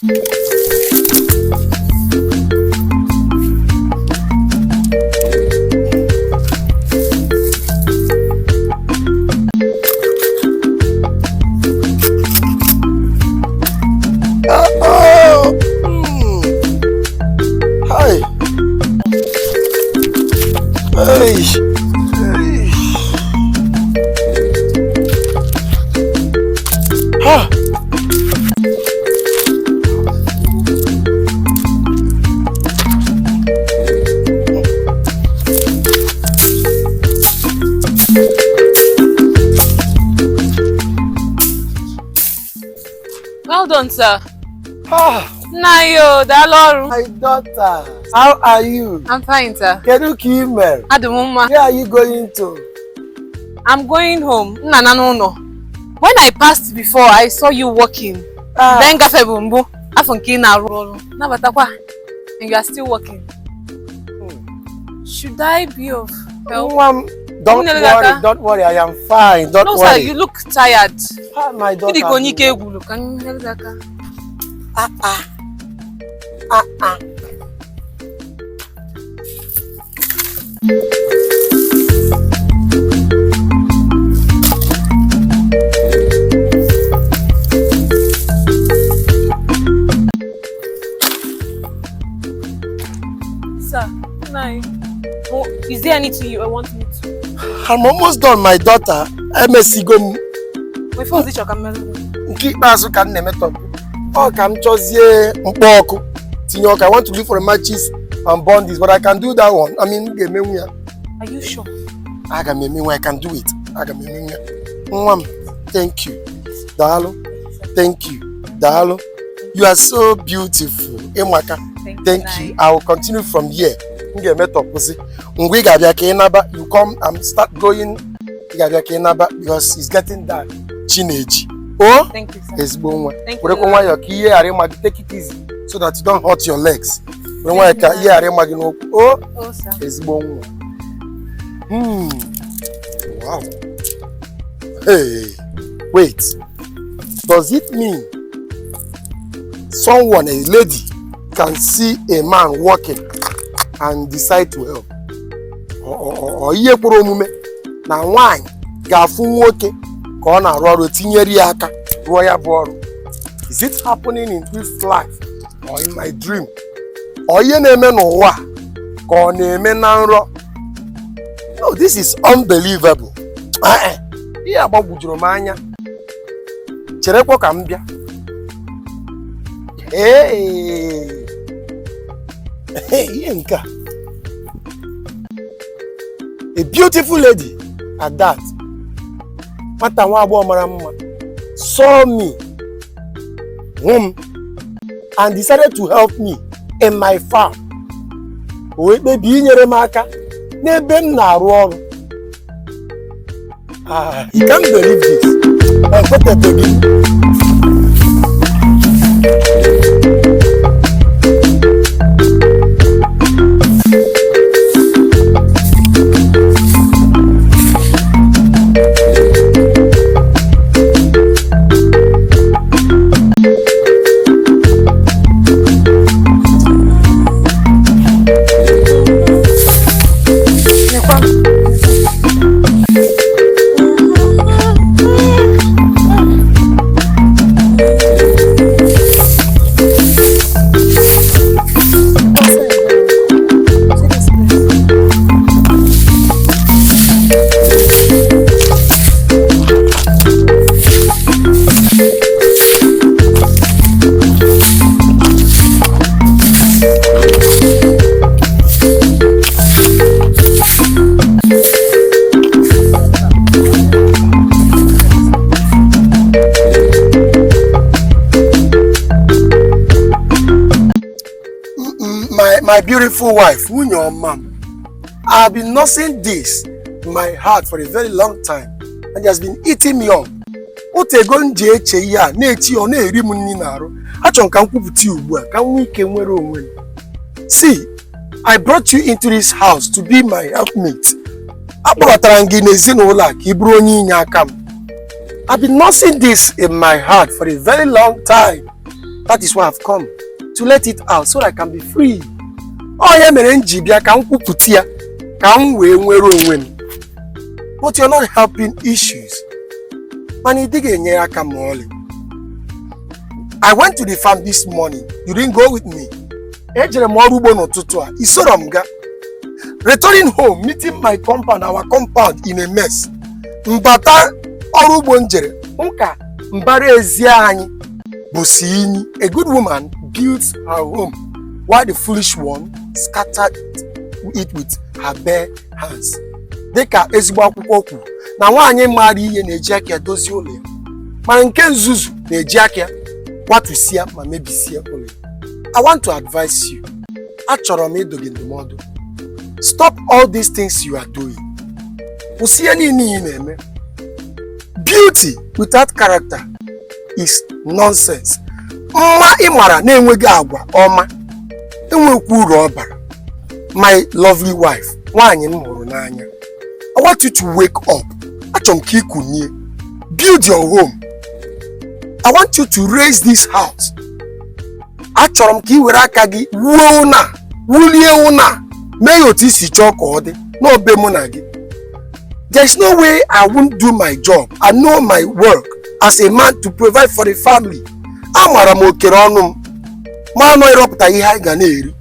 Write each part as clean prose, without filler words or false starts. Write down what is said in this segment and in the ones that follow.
Well done, sir. Nayo, Dalor. My daughter, how are you? I'm fine, sir. Kedu Where are you going to? I'm going home. No. When I passed before, I saw you walking. Then gafe bumbu. And you are still walking. Should I be of help? Don't worry, I am fine. Don't worry. No, sir, you look tired. My daughter. Sir, oh, is there anything you want me to? I'm almost done, my daughter. MSC go. My phone is your camera. Keep us who can name it up. Oh, come choose Mpoku. I want to look for a matches and bond this, but I can do that one. I mean, are you sure? I can do it. Thank you. Dalo. Thank you. Dalo. You are so beautiful. Thank you. I will continue from here. You come and start going because it's getting dark. Chineji. Oh, thank you, sir. Thank you. Take it easy so that you don't hurt your legs. Oh, sir. Wow. Hey, wait. Does it mean someone, a lady, can see a man walking and decide to help? Or na wine gafu nwoke ka ọ na-arụ ọrụ tinyere ya aka rụọ ya bụ ọrụ? Is it happening in this life or in my dream? Or ihe na-eme n'ụwa ka ọ na-eme na nrọ? No, this is unbelievable. Ihe agbagwujuru m anya. Cherekwa ka m bịa. Ihe nke a. A beautiful lady at that. Mata nwa agbọghọ mara mma saw me and decided to help me in my farm. O ekpebi inyere m aka n'ebe m na-arụ ọrụ. You can't believe this. My beautiful wife, your mom. I've been nursing this in my heart for a very long time, and it has been eating me up. See, I brought you into this house to be my helpmate. I've been nursing this in my heart for a very long time. That is why I've come to let it out so that I can be free. Oh yeah, mere njibia ka nkwuputi ya ka m wee nwere onwe m. But you're not helping issues. Man, you didn't aka m ọlị. I went to the farm this morning. You didn't go with me. Ejere m ọrụ ugbo n'ụtụtụ a. Isoro m ga. Returning home, meeting my compound, our compound in a mess. Mbata ọrụ ugbo njere. Nka mbara ezi anyị bụ si inyi. A good woman builds her home while the foolish one scattered it with her bare hands. Dịka ezigbo akwụkwọ kwuru na nwaanyị mara ihe na-eji aka dozie ụlọ ya. Mana nke nzuzu na-eji aka kwatusia ma mebisie ụlọ ya. I want to advise you. Achọrọ m ịdọ gị ndụmọdụ. Stop all these things you are doing. Kwụsị ihe niile ị na-eme. Beauty without character is nonsense. Mma ịmara na-enweghị agwa ọma enwekwu uru ọ bara. My lovely wife, nwaanyị m hụrụ n'anya, I want you to wake up. Achọrọ m ka ị kunye. Build your home. I want you to raise this house. Achọrọ m ka ị were aka gị wuo ụna, wulie ụna, mee ya otu isi chọọ ka ọ dị n'obe mụ na gị. There is no way I won't do my job. I know my work as a man to provide for the family. Amara m okere ọnụ m. Ma anọ ịrọpụta ihe anyị ga na-eri.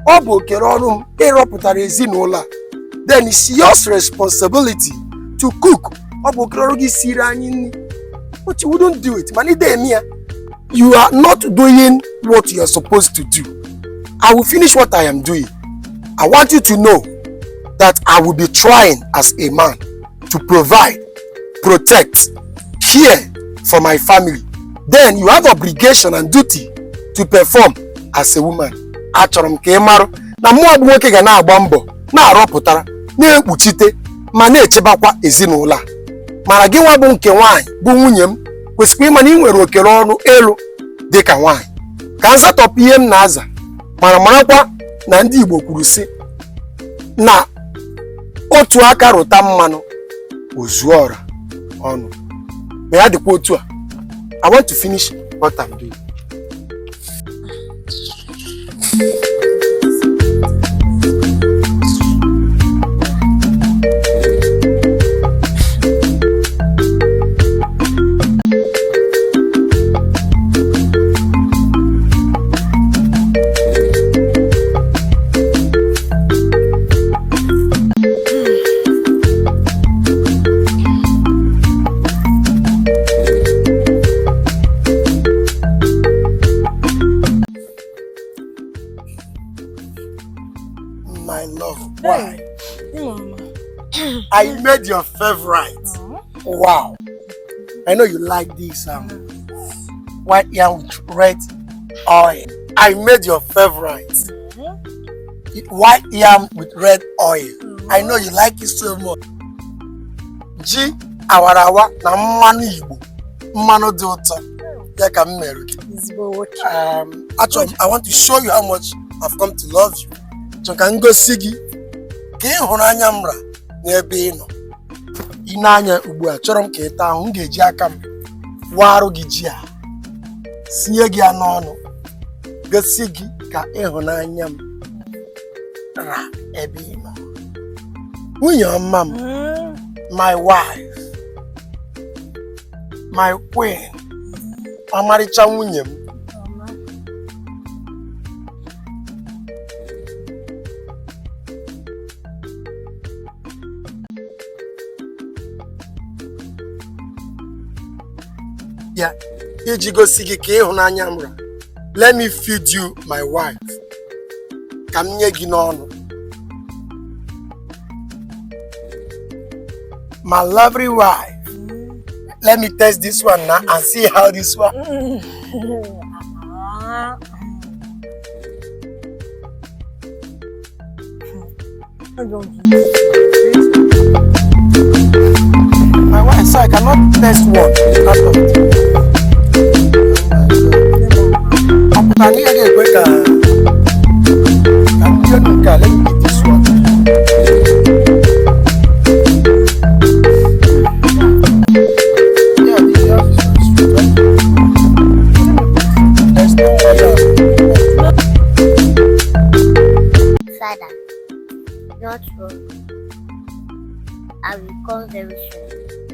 Ọ bụ okere ọnụ m ịrọpụtara ezinụlọ a. Then it's your responsibility to cook. Ọ bụ okere ọrụ gị siri anyị nri. But you wouldn't do it. You are not doing what you are supposed to do. I will finish what I am doing. I want you to know that I will be trying as a man to provide, protect, care for my family. Then you have obligation and duty to perform as a woman. Achọrọ m ka ị marụ na mmụọ bụ nwoke ga na-agba mbọ na-arọpụtara na-ekpuchite ma na-echebakwa ezinụlọ a. Mara gị nwa bụ nke nwaanyị bụ nwunye m kwesịrị ịma na ị nwere okere ọnụ elu dị ka nwaanyị. Ka m satọpụ ihe m na-aza mana marakwa na ndị Igbo kwuru sị na otu aka rụta mmanụ ozuo ọra ọnụ. Ma ya dịkwa otu a. I want to finish what I'm doing. My love, why? I made your favorite. Wow. I know you like this white yam with red oil. I made your favorite. White yam with red oil. I know you like it so much. Ji awarawa na mmanụ Igbo. Mmanụ dị ụtọ. Ya ka m mere gị. Actually, I want to show you how much I've come to love you. Ka ngosi gị ka ị hụrụ anya m ra n'ebe ị nọ. Ị na-anya ugbu a chọrọ m ka ị taa ahụ. M ga-eji aka m warụ gị ji a sinye gị ya n'ọnụ gosi gị ka ịhụnanya m ra ebe ị nọ. Nwunye ọma m, my wife, my queen, ọmarịcha nwunye m. Yeah, iji gosi gị ka ịhụnanya m ra. Let me feed you my wife. Ka m nye gị n'ọnụ. My lovely wife. Let me test this one now and see how this one. My wife, so I cannot test one out of it. Let me eat this one. Yeah, the father. Not wrong. I will come very soon.